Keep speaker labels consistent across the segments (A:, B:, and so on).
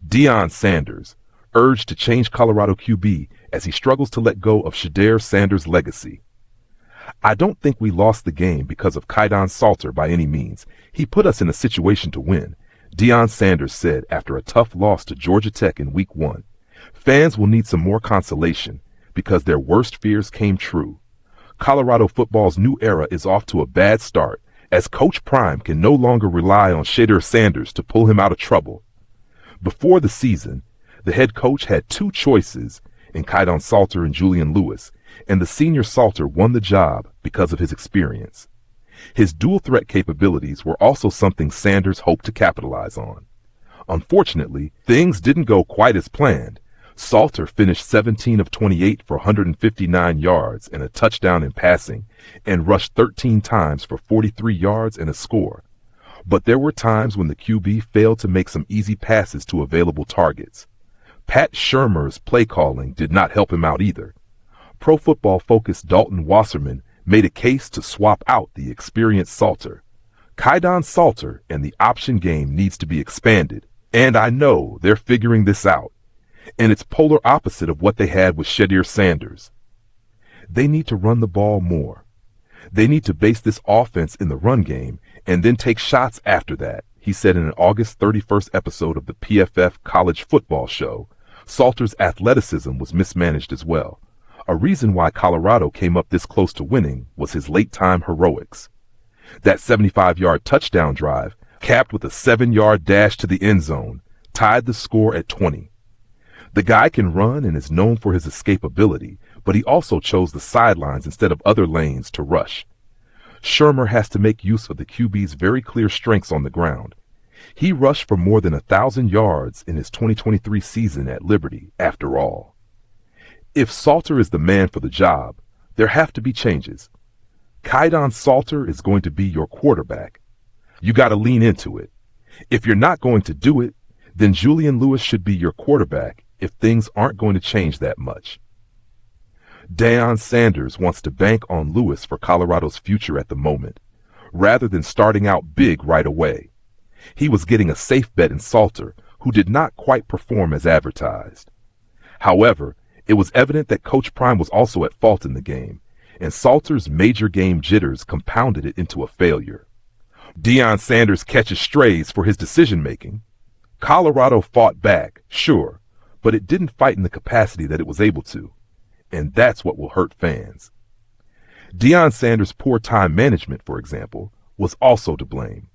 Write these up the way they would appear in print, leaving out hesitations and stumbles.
A: Deion Sanders, urged to change Colorado QB as he struggles to let go of Shedeur Sanders' legacy. I don't think we lost the game because of Kaidon Salter by any means. He put us in a situation to win, Deion Sanders said after a tough loss to Georgia Tech in Week 1. Fans will need some more consolation because their worst fears came true. Colorado football's new era is off to a bad start as Coach Prime can no longer rely on Shedeur Sanders to pull him out of trouble. Before the season, the head coach had two choices in Kaidon Salter and Julian Lewis, and the senior Salter won the job because of his experience. His dual threat capabilities were also something Sanders hoped to capitalize on. Unfortunately, things didn't go quite as planned. Salter finished 17 of 28 for 159 yards and a touchdown in passing, and rushed 13 times for 43 yards and a score. But there were times when the QB failed to make some easy passes to available targets. Pat Shurmur's play calling did not help him out either. Pro Football Focus Dalton Wasserman made a case to swap out the experienced Salter. Kaidon Salter and the option game needs to be expanded, and I know they're figuring this out. And it's polar opposite of what they had with Shedeur Sanders. They need to run the ball more. They need to base this offense in the run game and then take shots after that, he said in an August 31st episode of the PFF College Football Show. Salter's athleticism was mismanaged as well. A reason why Colorado came up this close to winning was his late-time heroics. That 75-yard touchdown drive, capped with a 7-yard dash to the end zone, tied the score at 20. The guy can run and is known for his escapability, but he also chose the sidelines instead of other lanes to rush. Shurmur has to make use of the QB's very clear strengths on the ground. He rushed for more than 1,000 yards in his 2023 season at Liberty, after all. If Salter is the man for the job, there have to be changes. Kaidon Salter is going to be your quarterback. You got to lean into it. If you're not going to do it, then Julian Lewis should be your quarterback if things aren't going to change that much. Deion Sanders wants to bank on Lewis for Colorado's future at the moment, rather than starting out big right away. He was getting a safe bet in Salter, who did not quite perform as advertised. However, it was evident that Coach Prime was also at fault in the game, and Salter's major game jitters compounded it into a failure. Deion Sanders catches strays for his decision-making. Colorado fought back, sure, but it didn't fight in the capacity that it was able to, and that's what will hurt fans. Deion Sanders' poor time management, for example, was also to blame.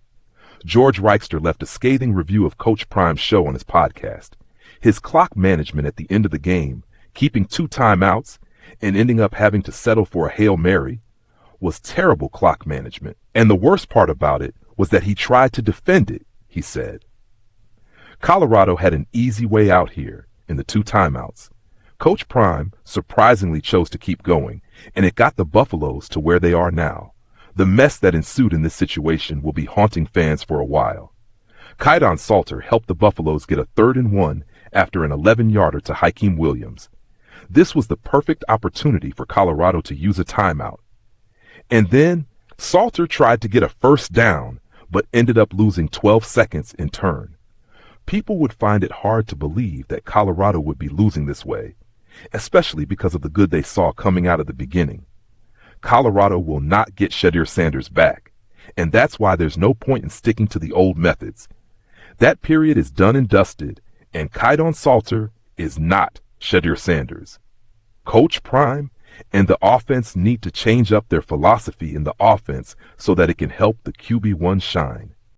A: George Reichster left a scathing review of Coach Prime's show on his podcast. His clock management at the end of the game, keeping 2 timeouts and ending up having to settle for a Hail Mary, was terrible clock management. And the worst part about it was that he tried to defend it, he said. Colorado had an easy way out here in the 2 timeouts. Coach Prime surprisingly chose to keep going, and it got the Buffaloes to where they are now. The mess that ensued in this situation will be haunting fans for a while. Kaidon Salter helped the Buffaloes get a 3rd and 1 after an 11-yarder to Hakeem Williams. This was the perfect opportunity for Colorado to use a timeout. And then Salter tried to get a 1st down, but ended up losing 12 seconds in turn. People would find it hard to believe that Colorado would be losing this way, especially because of the good they saw coming out of the beginning. Colorado will not get Shedeur Sanders back, and that's why there's no point in sticking to the old methods. That period is done and dusted, and Kaidon Salter is not Shedeur Sanders. Coach Prime and the offense need to change up their philosophy in the offense so that it can help the QB1 shine.